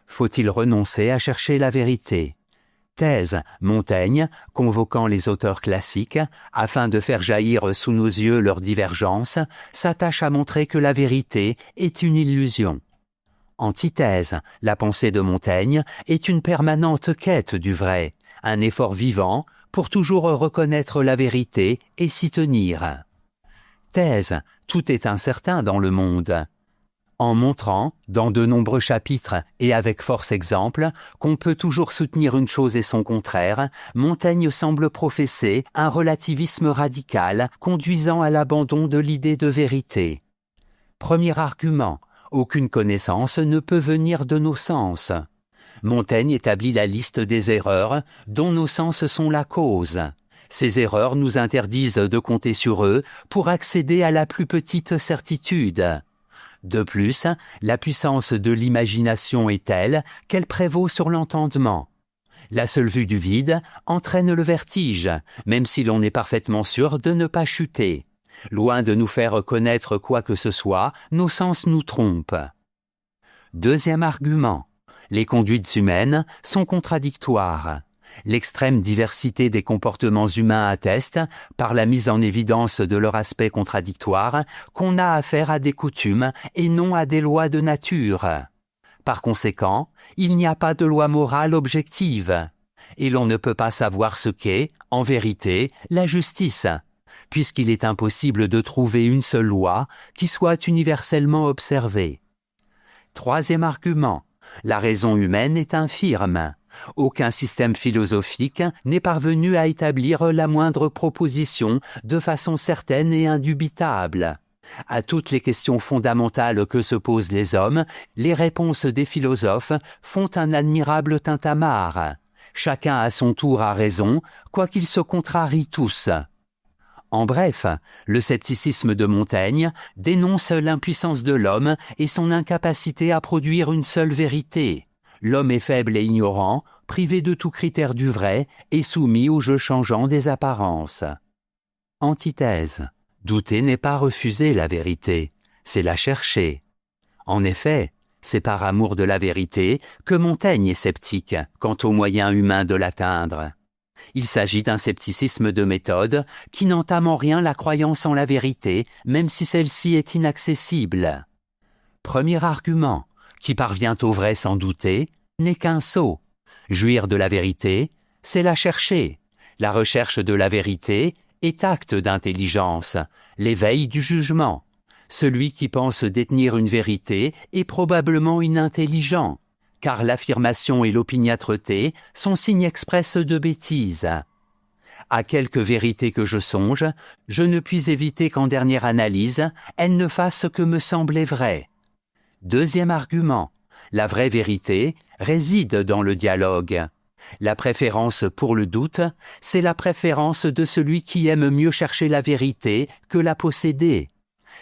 Faut-il renoncer à chercher la vérité? Thèse, Montaigne, convoquant les auteurs classiques, afin de faire jaillir sous nos yeux leurs divergences, s'attache à montrer que la vérité est une illusion. Antithèse, la pensée de Montaigne est une permanente quête du vrai, un effort vivant pour toujours reconnaître la vérité et s'y tenir. Thèse, tout est incertain dans le monde. En montrant, dans de nombreux chapitres et avec force exemple, qu'on peut toujours soutenir une chose et son contraire, Montaigne semble professer un relativisme radical conduisant à l'abandon de l'idée de vérité. Premier argument, aucune connaissance ne peut venir de nos sens. Montaigne établit la liste des erreurs dont nos sens sont la cause. Ces erreurs nous interdisent de compter sur eux pour accéder à la plus petite certitude. De plus, la puissance de l'imagination est telle qu'elle prévaut sur l'entendement. La seule vue du vide entraîne le vertige, même si l'on est parfaitement sûr de ne pas chuter. Loin de nous faire connaître quoi que ce soit, nos sens nous trompent. Deuxième argument, les conduites humaines sont contradictoires. L'extrême diversité des comportements humains atteste, par la mise en évidence de leur aspect contradictoire, qu'on a affaire à des coutumes et non à des lois de nature. Par conséquent, il n'y a pas de loi morale objective, et l'on ne peut pas savoir ce qu'est, en vérité, la justice, puisqu'il est impossible de trouver une seule loi qui soit universellement observée. Troisième argument, la raison humaine est infirme. Aucun système philosophique n'est parvenu à établir la moindre proposition de façon certaine et indubitable. À toutes les questions fondamentales que se posent les hommes, les réponses des philosophes font un admirable tintamarre. Chacun à son tour a raison, quoiqu'ils se contrarient tous. En bref, le scepticisme de Montaigne dénonce l'impuissance de l'homme et son incapacité à produire une seule vérité. L'homme est faible et ignorant, privé de tout critère du vrai et soumis au jeu changeant des apparences. Antithèse. Douter n'est pas refuser la vérité, c'est la chercher. En effet, c'est par amour de la vérité que Montaigne est sceptique quant aux moyens humains de l'atteindre. Il s'agit d'un scepticisme de méthode qui n'entame en rien la croyance en la vérité, même si celle-ci est inaccessible. Premier argument, qui parvient au vrai sans douter, n'est qu'un sot. Jouir de la vérité, c'est la chercher. La recherche de la vérité est acte d'intelligence, l'éveil du jugement. Celui qui pense détenir une vérité est probablement inintelligent, car l'affirmation et l'opiniâtreté sont signes express de bêtise. À quelque vérité que je songe, je ne puis éviter qu'en dernière analyse, elle ne fasse que me sembler vraie. Deuxième argument, la vraie vérité réside dans le dialogue. La préférence pour le doute, c'est la préférence de celui qui aime mieux chercher la vérité que la posséder.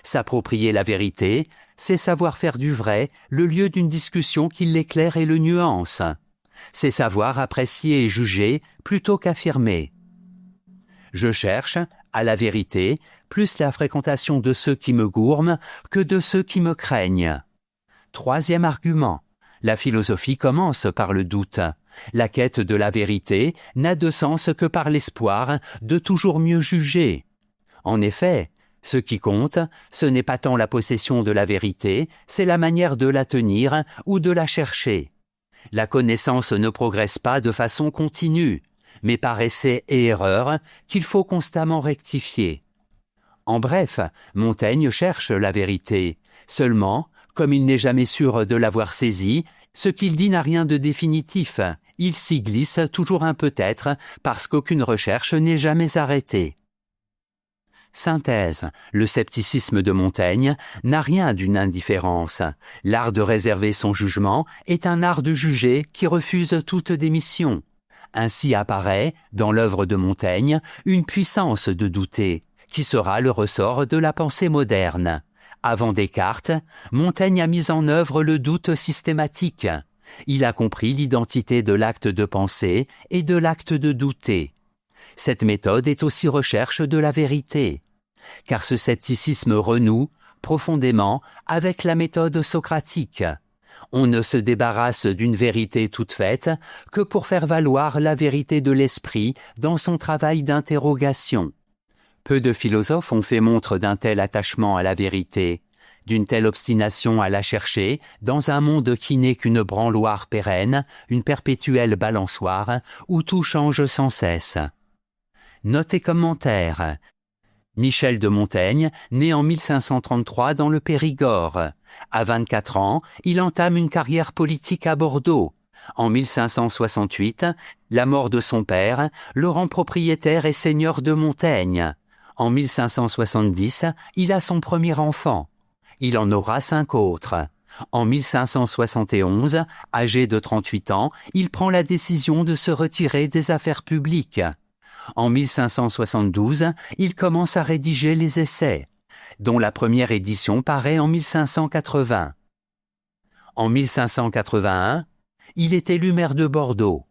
S'approprier la vérité, c'est savoir faire du vrai le lieu d'une discussion qui l'éclaire et le nuance. C'est savoir apprécier et juger plutôt qu'affirmer. Je cherche, à la vérité, plus la fréquentation de ceux qui me gourment que de ceux qui me craignent. Troisième argument, la philosophie commence par le doute. La quête de la vérité n'a de sens que par l'espoir de toujours mieux juger. En effet, ce qui compte, ce n'est pas tant la possession de la vérité, c'est la manière de la tenir ou de la chercher. La connaissance ne progresse pas de façon continue, mais par essais et erreurs qu'il faut constamment rectifier. En bref, Montaigne cherche la vérité. Seulement, comme il n'est jamais sûr de l'avoir saisie, ce qu'il dit n'a rien de définitif. Il s'y glisse toujours un peut-être parce qu'aucune recherche n'est jamais arrêtée. Synthèse. Le scepticisme de Montaigne n'a rien d'une indifférence. L'art de réserver son jugement est un art de juger qui refuse toute démission. Ainsi apparaît, dans l'œuvre de Montaigne, une puissance de douter, qui sera le ressort de la pensée moderne. Avant Descartes, Montaigne a mis en œuvre le doute systématique. Il a compris l'identité de l'acte de penser et de l'acte de douter. Cette méthode est aussi recherche de la vérité, car ce scepticisme renoue profondément avec la méthode socratique. On ne se débarrasse d'une vérité toute faite que pour faire valoir la vérité de l'esprit dans son travail d'interrogation. Peu de philosophes ont fait montre d'un tel attachement à la vérité, d'une telle obstination à la chercher dans un monde qui n'est qu'une branloire pérenne, une perpétuelle balançoire, où tout change sans cesse. Note et commentaire. Michel de Montaigne, né en 1533 dans le Périgord. À 24 ans, il entame une carrière politique à Bordeaux. En 1568, la mort de son père le rend propriétaire et seigneur de Montaigne. En 1570, il a son premier enfant. Il en aura 5 autres. En 1571, âgé de 38 ans, il prend la décision de se retirer des affaires publiques. En 1572, il commence à rédiger les Essais, dont la première édition paraît en 1580. En 1581, il est élu maire de Bordeaux.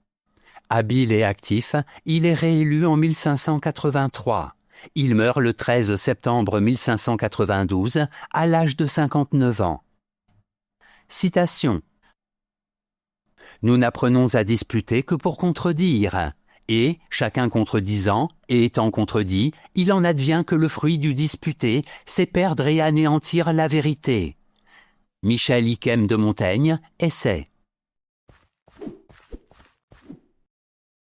Habile et actif, il est réélu en 1583. Il meurt le 13 septembre 1592, à l'âge de 59 ans. Citation. Nous n'apprenons à disputer que pour contredire. Et, chacun contredisant, et étant contredit, il en advient que le fruit du disputé, c'est perdre et anéantir la vérité. Michel Iquem de Montaigne, Essai.